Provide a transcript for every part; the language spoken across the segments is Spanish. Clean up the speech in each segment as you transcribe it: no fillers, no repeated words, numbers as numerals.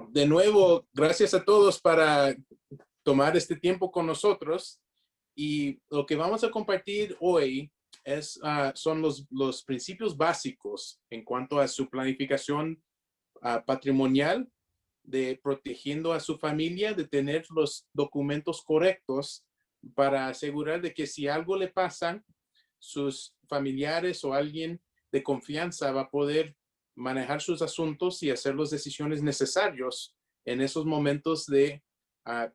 De nuevo, gracias a todos para tomar este tiempo con nosotros. Y lo que vamos a compartir hoy son los principios básicos en cuanto a su planificación patrimonial, de protegiendo a su familia, de tener los documentos correctos para asegurar de que si algo le pasa, sus familiares o alguien de confianza va a poder manejar sus asuntos y hacer las decisiones necesarias en esos momentos de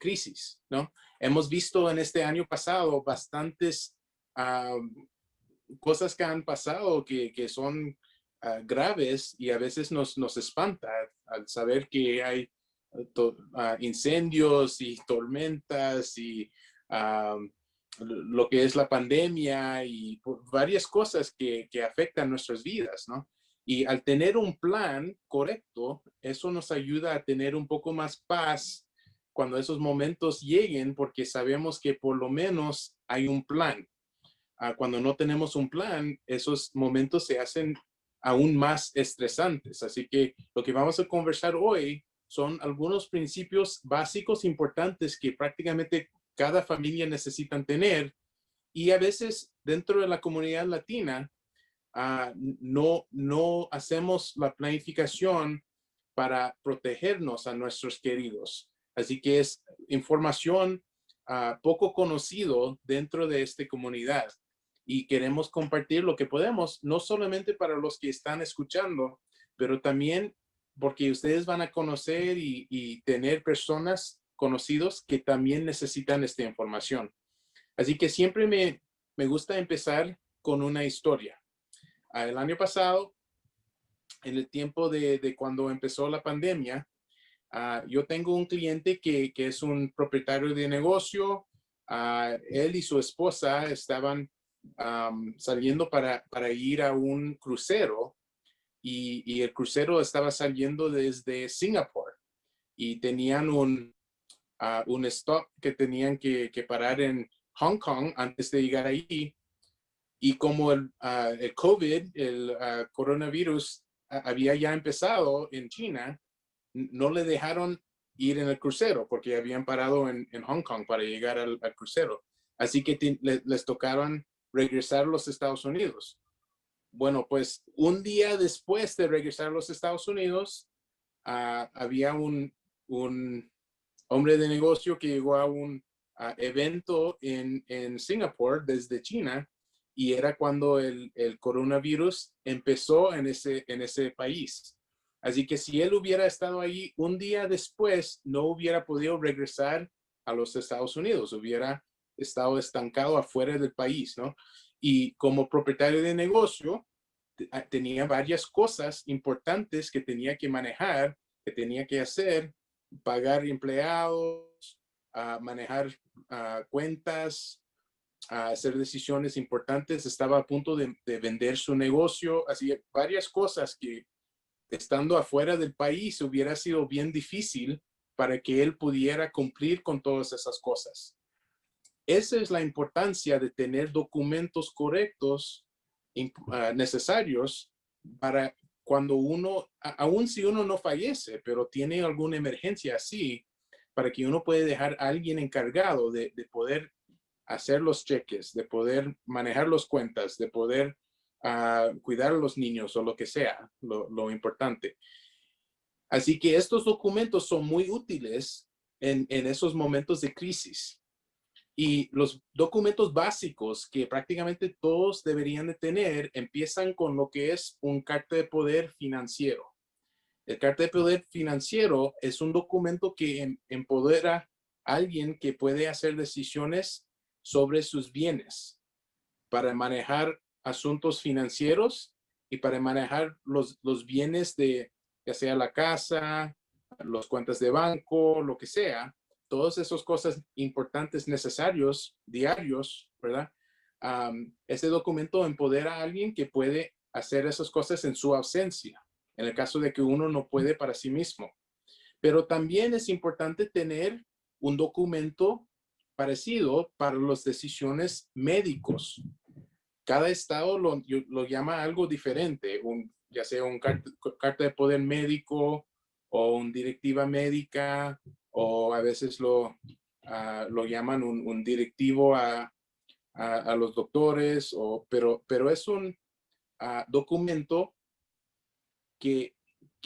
crisis, ¿no? Hemos visto en este año pasado bastantes cosas que han pasado que son graves y a veces nos espanta al saber que hay incendios y tormentas y lo que es la pandemia y varias cosas que afectan nuestras vidas, ¿no? Y al tener un plan correcto, eso nos ayuda a tener un poco más paz cuando esos momentos lleguen, porque sabemos que por lo menos hay un plan. Cuando no tenemos un plan, esos momentos se hacen aún más estresantes. Así que lo que vamos a conversar hoy son algunos principios básicos importantes que prácticamente cada familia necesita tener, y a veces dentro de la comunidad latina no hacemos la planificación para protegernos a nuestros queridos. Así que es información poco conocido dentro de esta comunidad y queremos compartir lo que podemos, no solamente para los que están escuchando, pero también porque ustedes van a conocer y tener personas conocidos que también necesitan esta información. Así que siempre me gusta empezar con una historia. El año pasado, en el tiempo de cuando empezó la pandemia, yo tengo un cliente que es un propietario de negocio. Él y su esposa estaban saliendo para ir a un crucero y el crucero estaba saliendo desde Singapur y tenían un stop que tenían que parar en Hong Kong antes de llegar ahí. Y como el COVID, el coronavirus, había ya empezado en China, no le dejaron ir en el crucero porque habían parado en Hong Kong para llegar al crucero. Así que les tocaron regresar a los Estados Unidos. Bueno, pues un día después de regresar a los Estados Unidos, había un hombre de negocio que llegó a un evento en Singapur desde China, y era cuando el coronavirus empezó en ese país. Así que si él hubiera estado ahí un día después, no hubiera podido regresar a los Estados Unidos, hubiera estado estancado afuera del país, ¿no? Y como propietario de negocio, tenía varias cosas importantes que tenía que manejar, que tenía que hacer: pagar empleados, manejar cuentas, hacer decisiones importantes. Estaba a punto de vender su negocio, así varias cosas que estando afuera del país hubiera sido bien difícil para que él pudiera cumplir con todas esas cosas. Esa es la importancia de tener documentos correctos necesarios para cuando uno, aun si uno no fallece, pero tiene alguna emergencia así, para que uno pueda dejar a alguien encargado de poder hacer los cheques, de poder manejar las cuentas, de poder cuidar a los niños o lo que sea, lo importante. Así que estos documentos son muy útiles en esos momentos de crisis. Y los documentos básicos que prácticamente todos deberían de tener empiezan con lo que es un carta de poder financiero. El carta de poder financiero es un documento que empodera a alguien que puede hacer decisiones sobre sus bienes para manejar asuntos financieros y para manejar los bienes de ya sea la casa, las cuentas de banco, lo que sea, todas esas cosas importantes, necesarios, diarios, ¿verdad? Ese documento empodera a alguien que puede hacer esas cosas en su ausencia, en el caso de que uno no puede para sí mismo. Pero también es importante tener un documento parecido para las decisiones médicos. Cada estado lo llama algo diferente, ya sea un carta de poder médico o una directiva médica, o a veces lo llaman un directivo a los doctores, pero es un documento que,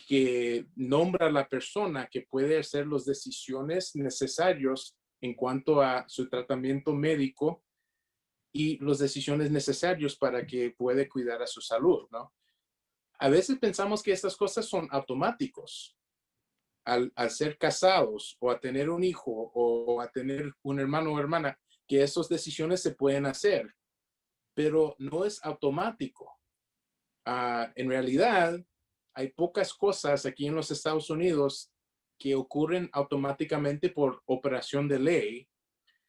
que nombra a la persona que puede hacer las decisiones necesarias en cuanto a su tratamiento médico y las decisiones necesarias para que pueda cuidar a su salud, ¿no? A veces pensamos que estas cosas son automáticos. Al ser casados o a tener un hijo o a tener un hermano o hermana, que esas decisiones se pueden hacer, pero no es automático. En realidad, hay pocas cosas aquí en los Estados Unidos que ocurren automáticamente por operación de ley,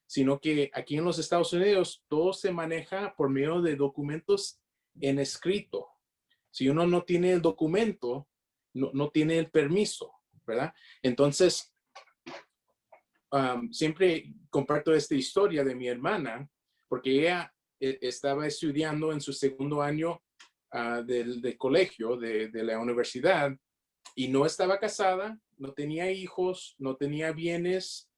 sino que aquí en los Estados Unidos todo se maneja por medio de documentos en escrito. Si uno no tiene el documento, no tiene el permiso, ¿verdad? Entonces, siempre comparto esta historia de mi hermana, porque ella estaba estudiando en su segundo año del colegio, de la universidad, y no estaba casada, no tenía hijos, no tenía bienes.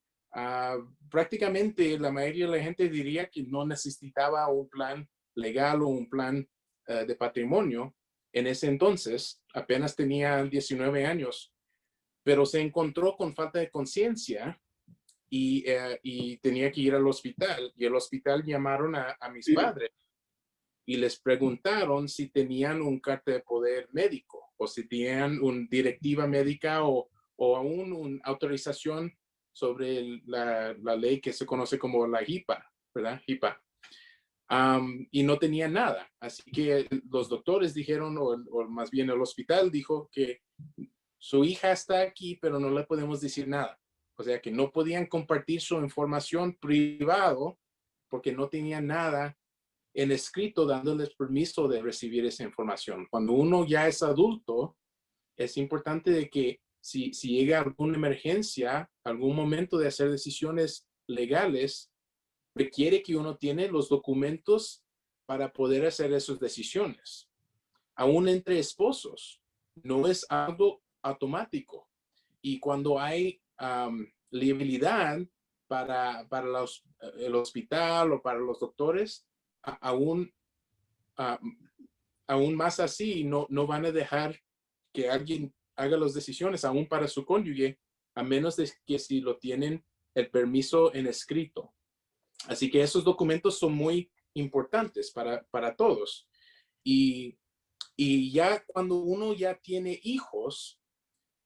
Prácticamente la mayoría de la gente diría que no necesitaba un plan legal o un plan de patrimonio. En ese entonces, apenas tenía 19 años, pero se encontró con falta de conciencia y tenía que ir al hospital. Y el hospital llamaron a mis padres y les preguntaron si tenían un carta de poder médico o si tenían una directiva médica o aún una autorización sobre la ley que se conoce como la HIPAA, ¿verdad? HIPAA. Y no tenían nada. Así que los doctores dijeron, o más bien el hospital dijo que su hija está aquí, pero no le podemos decir nada. O sea que no podían compartir su información privado porque no tenían nada en escrito dándoles permiso de recibir esa información. Cuando uno ya es adulto, es importante de que si llega alguna emergencia, algún momento de hacer decisiones legales, requiere que uno tiene los documentos para poder hacer esas decisiones. Aún entre esposos, no es algo automático. Y cuando hay liabilidad para el hospital o para los doctores, aún, aún más así, no van a dejar que alguien haga las decisiones, aún para su cónyuge, a menos de que si lo tienen el permiso en escrito. Así que esos documentos son muy importantes para todos. Y, y ya cuando uno ya tiene hijos,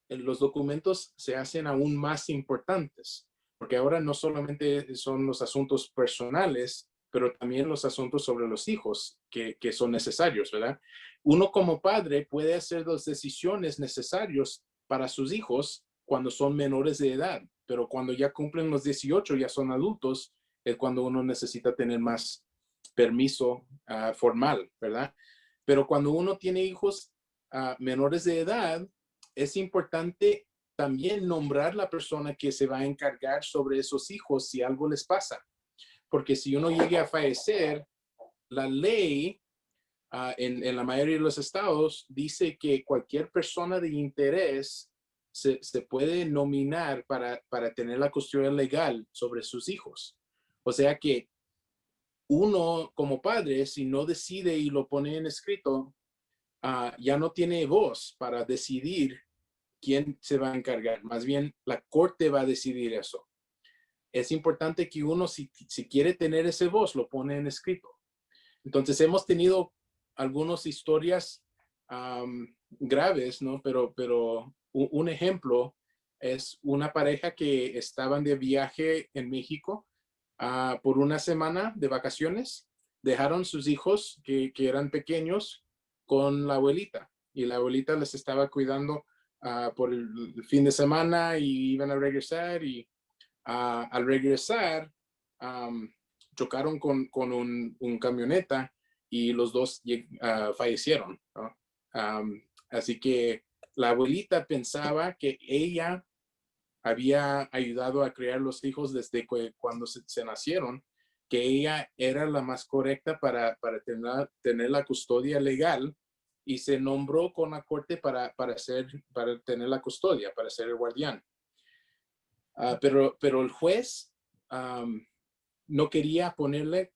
los documentos se hacen aún más importantes, porque ahora no solamente son los asuntos personales, pero también los asuntos sobre los hijos que son necesarios, ¿verdad? Uno como padre puede hacer las decisiones necesarias para sus hijos cuando son menores de edad, pero cuando ya cumplen los 18, ya son adultos, es cuando uno necesita tener más permiso formal, ¿verdad? Pero cuando uno tiene hijos menores de edad, es importante también nombrar la persona que se va a encargar sobre esos hijos si algo les pasa. Porque si uno llega a fallecer, la ley en la mayoría de los estados dice que cualquier persona de interés se puede nominar para tener la custodia legal sobre sus hijos. O sea que uno como padre, si no decide y lo pone en escrito, ya no tiene voz para decidir quién se va a encargar. Más bien, la corte va a decidir eso. Es importante que uno, si quiere tener ese voz, lo pone en escrito. Entonces, hemos tenido algunas historias graves, ¿no? Pero un ejemplo es una pareja que estaban de viaje en México por una semana de vacaciones. Dejaron sus hijos, que eran pequeños, con la abuelita. Y la abuelita les estaba cuidando por el fin de semana y iban a regresar. Y al regresar, chocaron con un camioneta y los dos fallecieron, ¿no? Así que la abuelita pensaba que ella había ayudado a criar los hijos desde cuando se nacieron, que ella era la más correcta para tener la custodia legal y se nombró con la corte para tener la custodia, para ser el guardián. Pero el juez no quería ponerle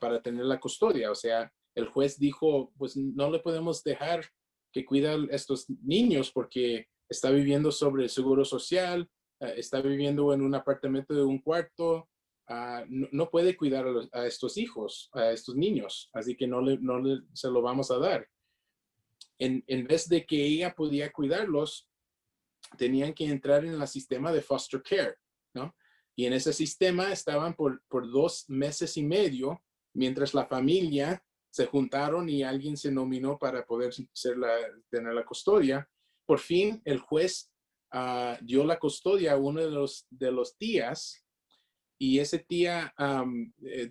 para tener la custodia. O sea, el juez dijo, pues no le podemos dejar que cuida a estos niños porque está viviendo sobre el seguro social, está viviendo en un apartamento de un cuarto, no puede cuidar a estos hijos, a estos niños, así que no se lo vamos a dar. En vez de que ella podía cuidarlos, tenían que entrar en el sistema de foster care, ¿no? Y en ese sistema estaban por 2 meses y medio, mientras la familia se juntaron y alguien se nominó para poder tener la custodia. Por fin, el juez dio la custodia a uno de los tías, y ese tía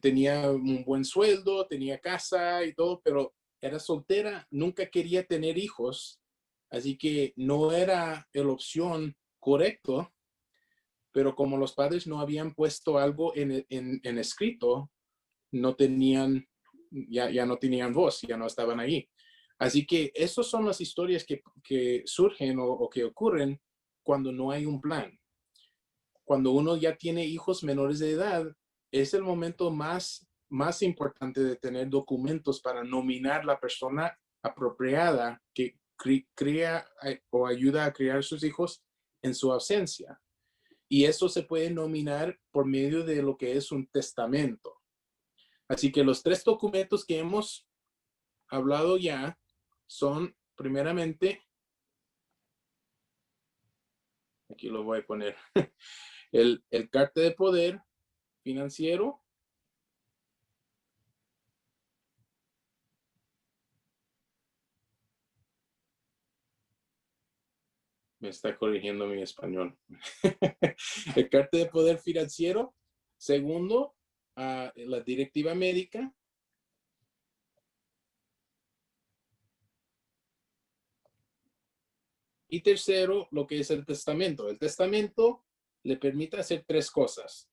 tenía un buen sueldo, tenía casa y todo, pero era soltera, nunca quería tener hijos, así que no era la opción correcta. Pero como los padres no habían puesto algo en escrito, no tenían, ya no tenían voz, ya no estaban ahí. Así que esas son las historias que surgen o que ocurren cuando no hay un plan. Cuando uno ya tiene hijos menores de edad, es el momento más importante de tener documentos para nominar la persona apropiada que cría o ayuda a criar sus hijos en su ausencia. Y eso se puede nominar por medio de lo que es un testamento. Así que los 3 documentos que hemos hablado ya son, primeramente, aquí lo voy a poner, el carta de poder financiero, me está corrigiendo mi español. El carta de poder financiero. Segundo, la directiva médica. Y tercero, lo que es el testamento. El testamento le permite hacer 3 cosas.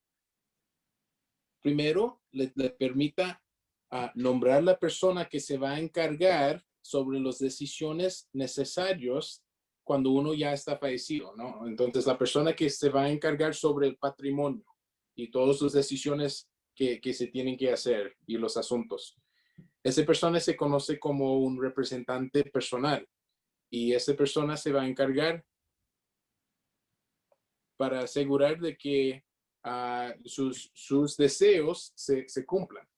Primero, le permita nombrar la persona que se va a encargar sobre las decisiones necesarias cuando uno ya está fallecido, ¿no? Entonces, la persona que se va a encargar sobre el patrimonio y todas sus decisiones que se tienen que hacer y los asuntos. Esa persona se conoce como un representante personal, y esa persona se va a encargar para asegurar de que sus deseos se cumplan.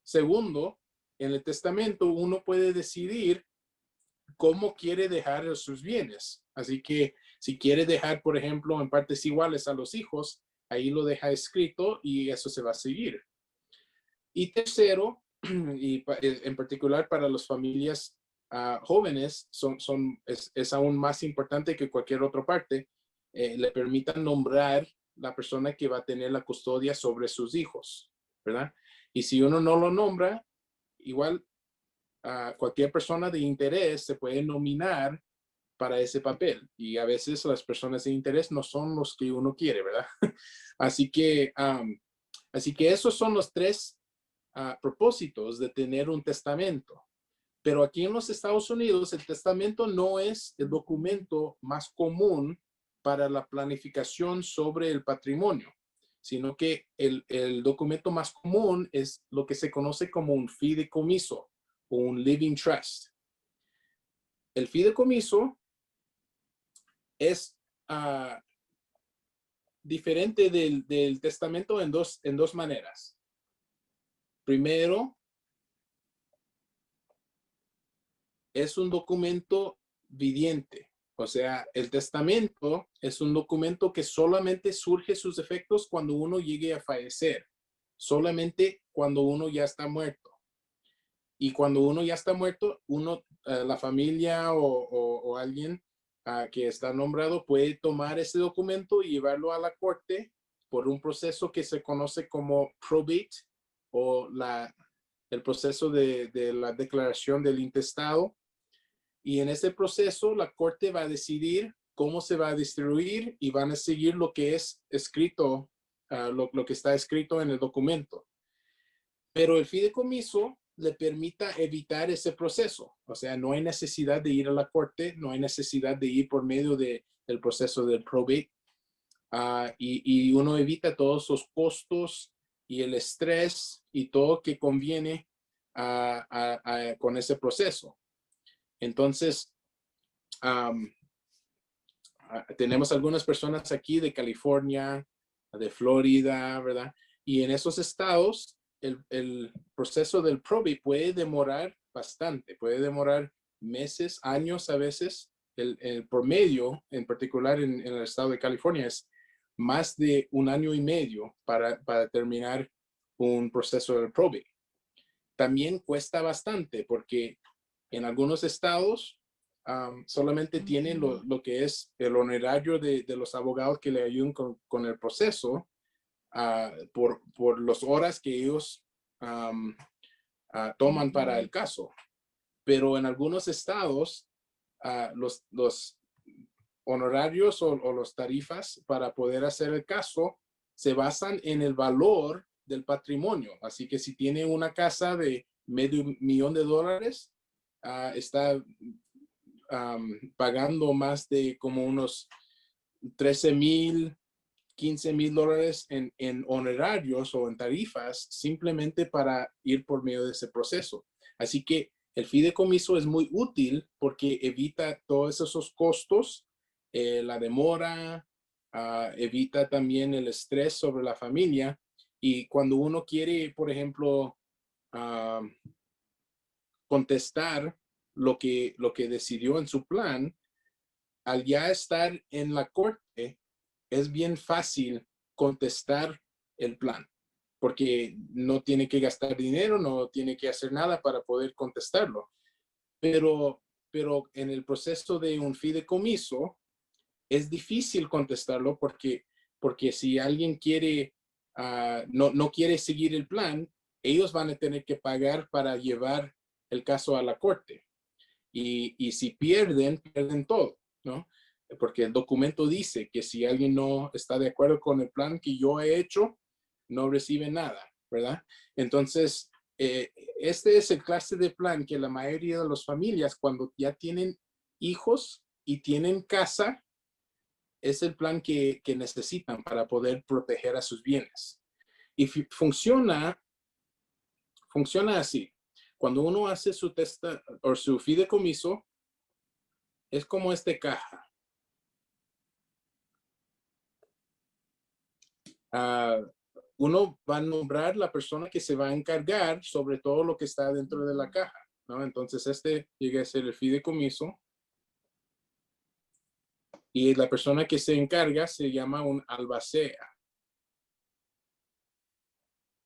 Segundo, en el testamento uno puede decidir cómo quiere dejar sus bienes. Así que si quiere dejar, por ejemplo, en partes iguales a los hijos, ahí lo deja escrito y eso se va a seguir. Y tercero, y en particular para las familias jóvenes, es aún más importante que cualquier otra parte, le permitan nombrar la persona que va a tener la custodia sobre sus hijos, ¿verdad? Y si uno no lo nombra, igual cualquier persona de interés se puede nominar para ese papel. Y a veces las personas de interés no son los que uno quiere, ¿verdad? Así que esos son los 3 propósitos de tener un testamento. Pero aquí en los Estados Unidos, el testamento no es el documento más común para la planificación sobre el patrimonio, sino que el documento más común es lo que se conoce como un fideicomiso o un living trust. El fideicomiso es diferente del testamento en dos maneras. Primero, es un documento viviente. O sea, el testamento es un documento que solamente surge sus efectos cuando uno llegue a fallecer, solamente cuando uno ya está muerto. Y cuando uno ya está muerto, la familia o alguien que está nombrado puede tomar ese documento y llevarlo a la corte por un proceso que se conoce como probate, o el proceso de la declaración del intestado. Y en ese proceso, la corte va a decidir cómo se va a distribuir y van a seguir lo que es escrito, lo que está escrito en el documento. Pero el fideicomiso le permita evitar ese proceso. O sea, no hay necesidad de ir a la corte, no hay necesidad de ir por medio del proceso del probate. Y uno evita todos los costos y el estrés y todo que conviene con ese proceso. Entonces, tenemos algunas personas aquí de California, de Florida, ¿verdad? Y en esos estados, el proceso del probate puede demorar bastante, puede demorar meses, años a veces. El promedio, en particular en el estado de California, es más de 1 año y medio para terminar un proceso del probate. También cuesta bastante porque en algunos estados solamente tienen lo que es el honorario de los abogados que le ayudan con el proceso por las horas que ellos toman para el caso. Pero en algunos estados, los honorarios o las tarifas para poder hacer el caso se basan en el valor del patrimonio. Así que si tiene una casa de $500,000, está pagando más de como unos $13,000, $15,000 en honorarios o en tarifas simplemente para ir por medio de ese proceso. Así que el fideicomiso es muy útil porque evita todos esos costos, la demora, evita también el estrés sobre la familia. Y cuando uno quiere, por ejemplo, contestar lo que decidió en su plan, al ya estar en la corte, es bien fácil contestar el plan, porque no tiene que gastar dinero, no tiene que hacer nada para poder contestarlo. Pero en el proceso de un fideicomiso es difícil contestarlo porque si alguien quiere, no quiere seguir el plan, ellos van a tener que pagar para llevar el caso a la corte. Y si pierden todo, ¿no? Porque el documento dice que si alguien no está de acuerdo con el plan que yo he hecho, no recibe nada, ¿verdad? Entonces, este es el clase de plan que la mayoría de las familias, cuando ya tienen hijos y tienen casa, es el plan que necesitan para poder proteger a sus bienes. Y funciona así. Cuando uno hace su testa o su fideicomiso, es como caja. Uno va a nombrar la persona que se va a encargar sobre todo lo que está dentro de la caja, ¿no? Entonces llega a ser el fideicomiso y la persona que se encarga se llama un albacea.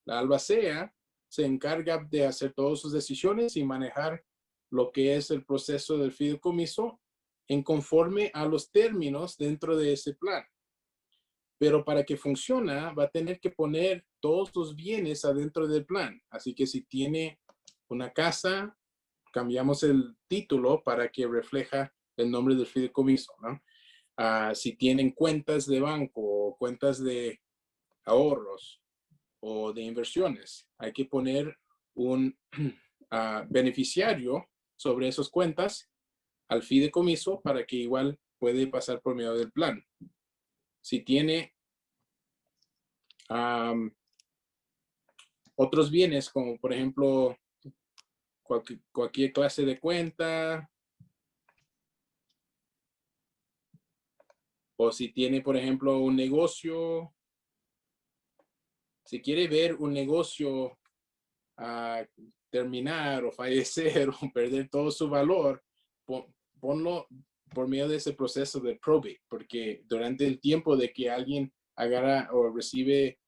La albacea se encarga de hacer todas sus decisiones y manejar lo que es el proceso del fideicomiso en conforme a los términos dentro de ese plan. Pero para que funcione, va a tener que poner todos los bienes adentro del plan. Así que si tiene una casa, cambiamos el título para que refleja el nombre del fideicomiso, ¿no? Si tienen cuentas de banco o cuentas de ahorros o de inversiones, hay que poner un beneficiario sobre esas cuentas al fideicomiso para que igual puede pasar por medio del plan. Si tiene otros bienes, como por ejemplo cualquier clase de cuenta, o si tiene, por ejemplo, un negocio, si quiere ver un negocio terminar o fallecer o perder todo su valor, ponlo por medio de ese proceso de probate, porque durante el tiempo de que alguien agarra o recibe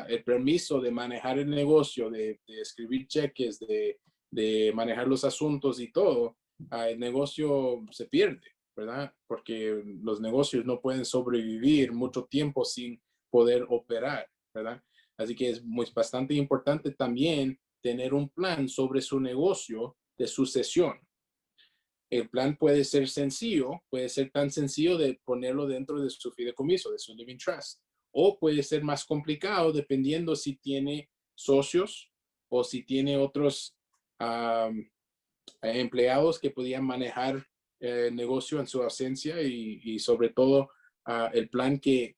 el permiso de manejar el negocio, de escribir cheques, de manejar los asuntos y todo, el negocio se pierde, ¿verdad? Porque los negocios no pueden sobrevivir mucho tiempo sin poder operar, ¿verdad? Así que es bastante importante también tener un plan sobre su negocio de sucesión. El plan puede ser sencillo, puede ser tan sencillo de ponerlo dentro de su fideicomiso, de su living trust, o puede ser más complicado dependiendo si tiene socios o si tiene otros am, empleados que podían manejar el negocio en su ausencia y sobre todo el plan que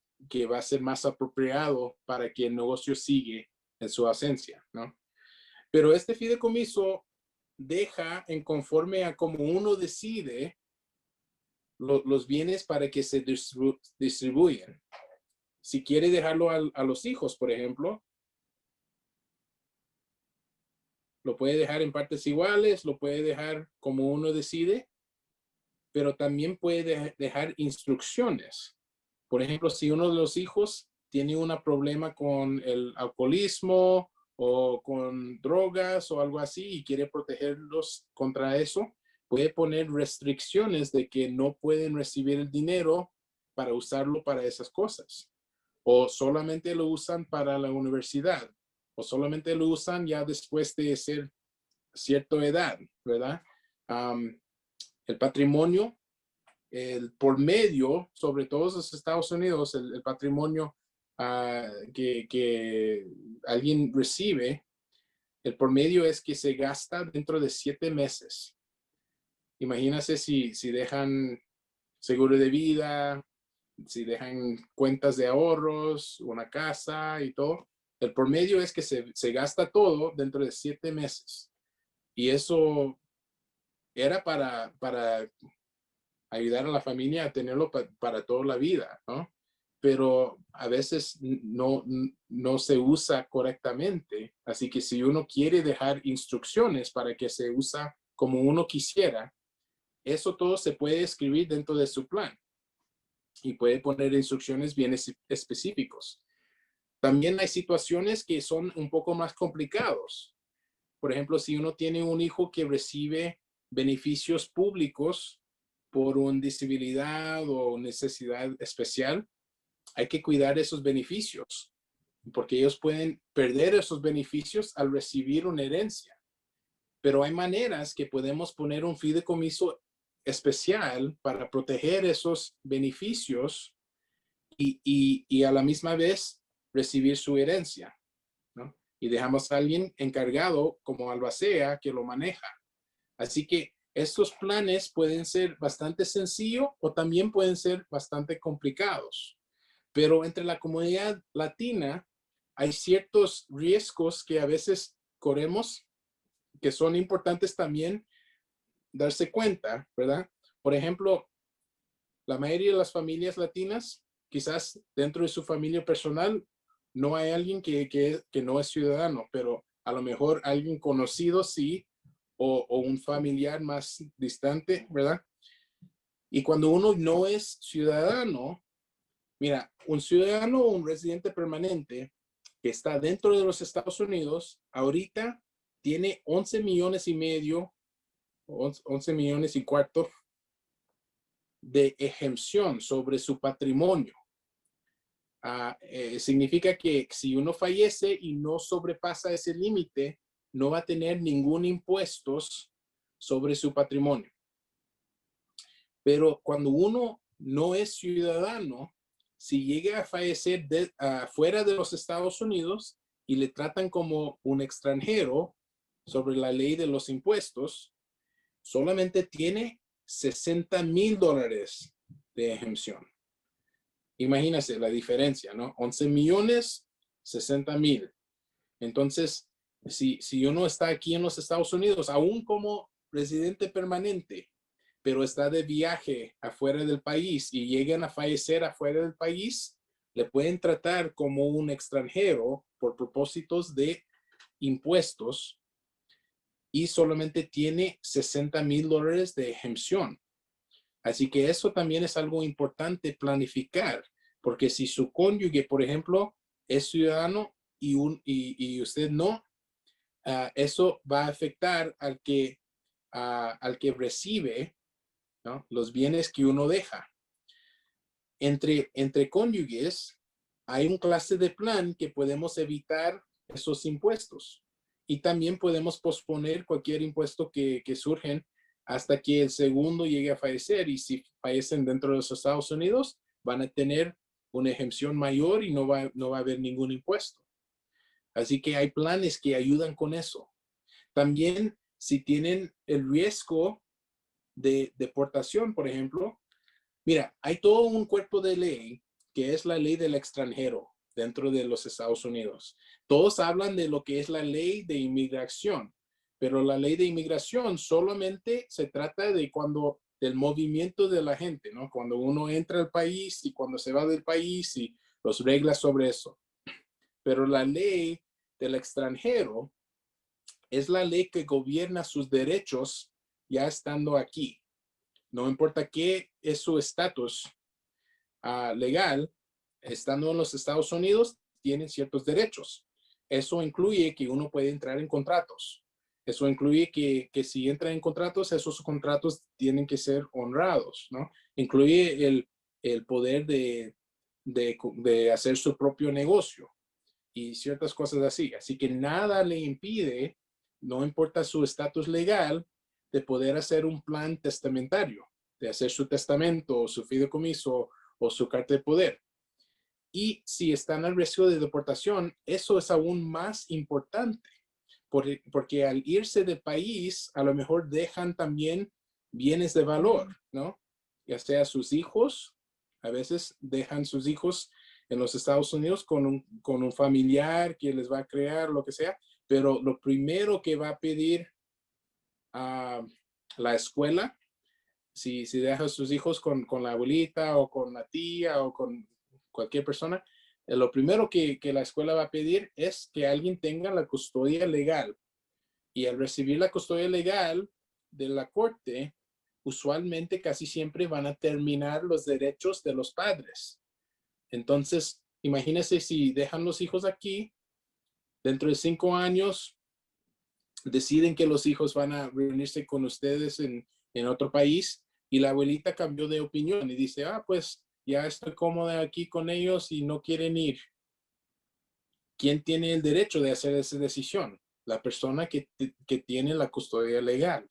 va a ser más apropiado para que el negocio siga en su ausencia, ¿no? Pero este fideicomiso deja en conforme a cómo uno decide los bienes para que se distribuyan. Si quiere dejarlo a los hijos, por ejemplo, lo puede dejar en partes iguales, lo puede dejar como uno decide, pero también puede dejar instrucciones. Por ejemplo, si uno de los hijos tiene un problema con el alcoholismo o con drogas o algo así y quiere protegerlos contra eso, puede poner restricciones de que no pueden recibir el dinero para usarlo para esas cosas. O solamente lo usan para la universidad. O solamente lo usan ya después de ser cierta edad, ¿verdad? Um, el patrimonio, por medio, sobre todo en los Estados Unidos, el patrimonio que alguien recibe, el por medio es que se gasta dentro de 7 meses. Imagínense si dejan seguro de vida, si dejan cuentas de ahorros, una casa y todo. El promedio es que se gasta todo dentro de 7 meses. Y eso era para ayudar a la familia a tenerlo para toda la vida, ¿no? Pero a veces no se usa correctamente. Así que si uno quiere dejar instrucciones para que se usa como uno quisiera, eso todo se puede escribir dentro de su plan y puede poner instrucciones bien específicos. También hay situaciones que son un poco más complicados. Por ejemplo, si uno tiene un hijo que recibe beneficios públicos por una disabilidad o necesidad especial, hay que cuidar esos beneficios, porque ellos pueden perder esos beneficios al recibir una herencia. Pero hay maneras que podemos poner un fideicomiso especial para proteger esos beneficios y a la misma vez recibir su herencia, ¿no? Y dejamos a alguien encargado como albacea que lo maneja. Así que estos planes pueden ser bastante sencillos o también pueden ser bastante complicados. Pero entre la comunidad latina hay ciertos riesgos que a veces corremos que son importantes también darse cuenta, ¿verdad? Por ejemplo, la mayoría de las familias latinas, quizás dentro de su familia personal, no hay alguien que no es ciudadano, pero a lo mejor alguien conocido sí, o un familiar más distante, ¿verdad? Y cuando uno no es ciudadano, mira, un ciudadano o un residente permanente que está dentro de los Estados Unidos, ahorita tiene 11 millones y medio, 11 millones y cuarto de ejecución sobre su patrimonio. Significa que si uno fallece y no sobrepasa ese límite, no va a tener ningún impuestos sobre su patrimonio. Pero cuando uno no es ciudadano, si llega a fallecer fuera de los Estados Unidos y le tratan como un extranjero sobre la ley de los impuestos, solamente tiene $60,000 de ejecución. Imagínense la diferencia, ¿no? 11 millones, 60,000. Entonces, si uno está aquí en los Estados Unidos, aún como residente permanente, pero está de viaje afuera del país y llegan a fallecer afuera del país, le pueden tratar como un extranjero por propósitos de impuestos y solamente tiene $60,000 de ejecución. Así que eso también es algo importante planificar, porque si su cónyuge, por ejemplo, es ciudadano y usted no, eso va a afectar al que recibe, ¿no?, los bienes que uno deja. Entre cónyuges hay un clase de plan que podemos evitar esos impuestos y también podemos posponer cualquier impuesto que surgen hasta que el segundo llegue a fallecer, y si fallecen dentro de los Estados Unidos van a tener una ejecución mayor y no va a haber ningún impuesto. Así que hay planes que ayudan con eso. También si tienen el riesgo de deportación, por ejemplo. Mira, hay todo un cuerpo de ley que es la ley del extranjero dentro de los Estados Unidos. Todos hablan de lo que es la ley de inmigración, pero la ley de inmigración solamente se trata de cuando del movimiento de la gente, ¿no? Cuando uno entra al país y cuando se va del país y las reglas sobre eso. Pero la ley del extranjero es la ley que gobierna sus derechos ya estando aquí. No importa qué es su estatus legal, estando en los Estados Unidos, tienen ciertos derechos. Eso incluye que uno puede entrar en contratos. Eso incluye que si entra en contratos, esos contratos tienen que ser honrados, ¿no? Incluye el poder de hacer su propio negocio y ciertas cosas así. Así que nada le impide, no importa su estatus legal, de poder hacer un plan testamentario, de hacer su testamento o su fideicomiso o su carta de poder. Y si están al riesgo de deportación, eso es aún más importante, porque al irse del país, a lo mejor dejan también bienes de valor, ¿no? Ya sea sus hijos, a veces dejan sus hijos en los Estados Unidos con un familiar que les va a crear, lo que sea, pero lo primero que va a pedir a la escuela, si deja a sus hijos con la abuelita o con la tía o con cualquier persona, lo primero que la escuela va a pedir es que alguien tenga la custodia legal. Y al recibir la custodia legal de la corte, usualmente casi siempre van a terminar los derechos de los padres. Entonces, imagínense si dejan los hijos aquí, dentro de 5 años, deciden que los hijos van a reunirse con ustedes en otro país y la abuelita cambió de opinión y dice, pues ya estoy cómoda aquí con ellos y no quieren ir. ¿Quién tiene el derecho de hacer esa decisión? La persona que tiene la custodia legal.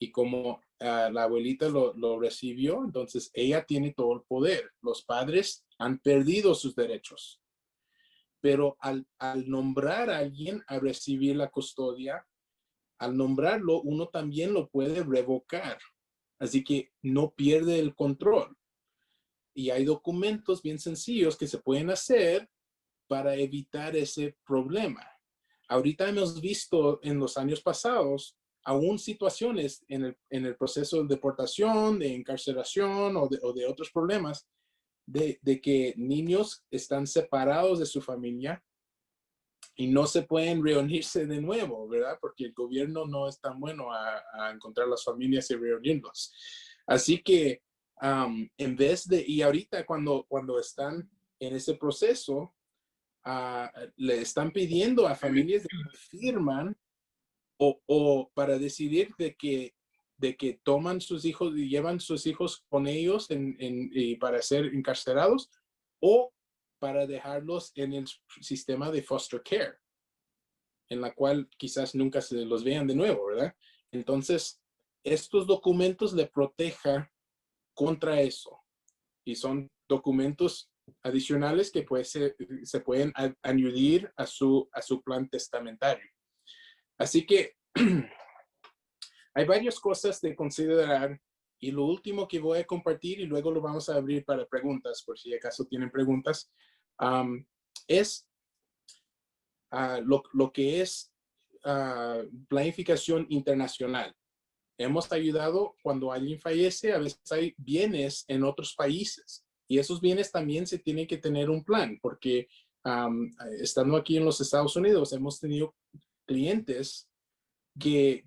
Y como la abuelita lo recibió, entonces ella tiene todo el poder. Los padres han perdido sus derechos. Pero al nombrar a alguien a recibir la custodia, al nombrarlo, uno también lo puede revocar. Así que no pierde el control. Y hay documentos bien sencillos que se pueden hacer para evitar ese problema. Ahorita hemos visto en los años pasados aún situaciones en el proceso de deportación, de encarcelación o de otros problemas, de que niños están separados de su familia y no se pueden reunirse de nuevo, ¿verdad? Porque el gobierno no es tan bueno a encontrar las familias y reunirlos. Así que en vez de, y ahorita cuando están en ese proceso, le están pidiendo a familias que firman o para decidir de que toman sus hijos y llevan sus hijos con ellos y para ser encarcelados o para dejarlos en el sistema de foster care, en la cual quizás nunca se los vean de nuevo, ¿verdad? Entonces, estos documentos le protejan contra eso y son documentos adicionales que se pueden añadir a su plan testamentario. Así que hay varias cosas de considerar y lo último que voy a compartir y luego lo vamos a abrir para preguntas, por si acaso tienen preguntas, es lo que es planificación internacional. Hemos ayudado cuando alguien fallece, a veces hay bienes en otros países y esos bienes también se tienen que tener un plan porque estando aquí en los Estados Unidos hemos tenido clientes que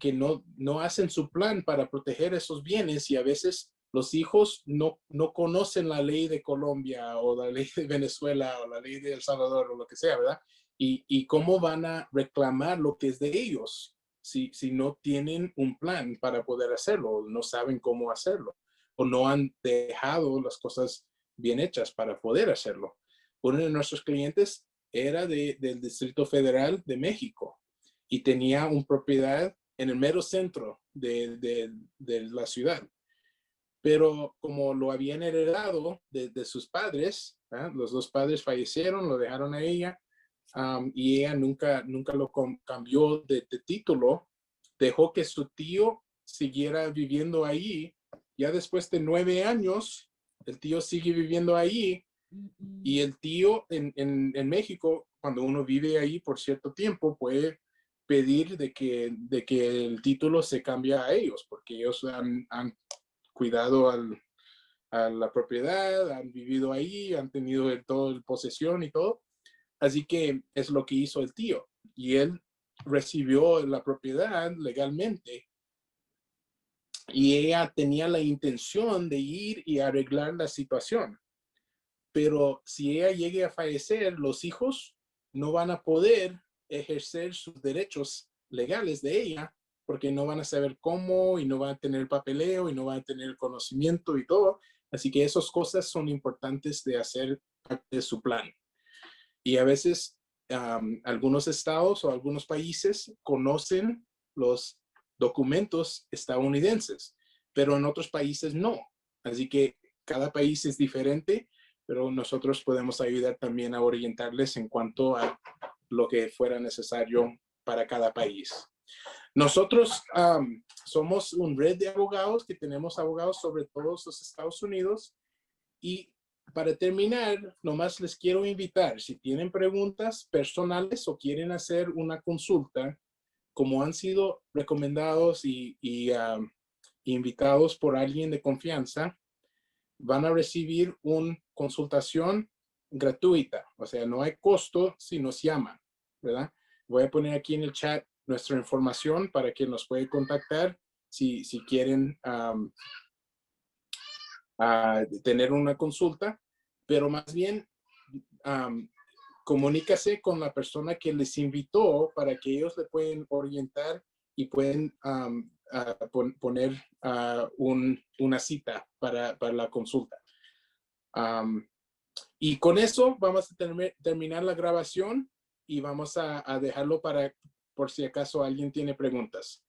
no hacen su plan para proteger esos bienes y a veces los hijos no conocen la ley de Colombia o la ley de Venezuela o la ley de El Salvador o lo que sea, ¿verdad? Y cómo van a reclamar lo que es de ellos si no tienen un plan para poder hacerlo, no saben cómo hacerlo o no han dejado las cosas bien hechas para poder hacerlo. Uno de nuestros clientes era del Distrito Federal de México y tenía una propiedad en el mero centro de la ciudad. Pero como lo habían heredado de sus padres, los dos padres fallecieron, lo dejaron a ella y ella nunca lo cambió de título, dejó que su tío siguiera viviendo ahí. Ya después de 9 años, el tío sigue viviendo ahí. Y el tío en México, cuando uno vive ahí por cierto tiempo, puede pedir de que el título se cambie a ellos, porque ellos han cuidado a la propiedad, han vivido ahí, han tenido todo el posesión y todo. Así que es lo que hizo el tío. Y él recibió la propiedad legalmente y ella tenía la intención de ir y arreglar la situación. Pero si ella llegue a fallecer, los hijos no van a poder ejercer sus derechos legales de ella porque no van a saber cómo y no van a tener papeleo y no van a tener conocimiento y todo. Así que esas cosas son importantes de hacer parte de su plan. Y a veces algunos estados o algunos países conocen los documentos estadounidenses, pero en otros países no. Así que cada país es diferente, pero nosotros podemos ayudar también a orientarles en cuanto a lo que fuera necesario para cada país. Nosotros somos un red de abogados que tenemos abogados sobre todos los Estados Unidos y para terminar, nomás les quiero invitar, si tienen preguntas personales o quieren hacer una consulta, como han sido recomendados y invitados por alguien de confianza, van a recibir una consultación gratuita. O sea, no hay costo si nos llaman, ¿verdad? Voy a poner aquí en el chat nuestra información para que nos puedan contactar si quieren tener una consulta, pero más bien comunícase con la persona que les invitó para que ellos le pueden orientar y pueden poner una cita para la consulta. Y con eso vamos a terminar la grabación y vamos a dejarlo por si acaso alguien tiene preguntas.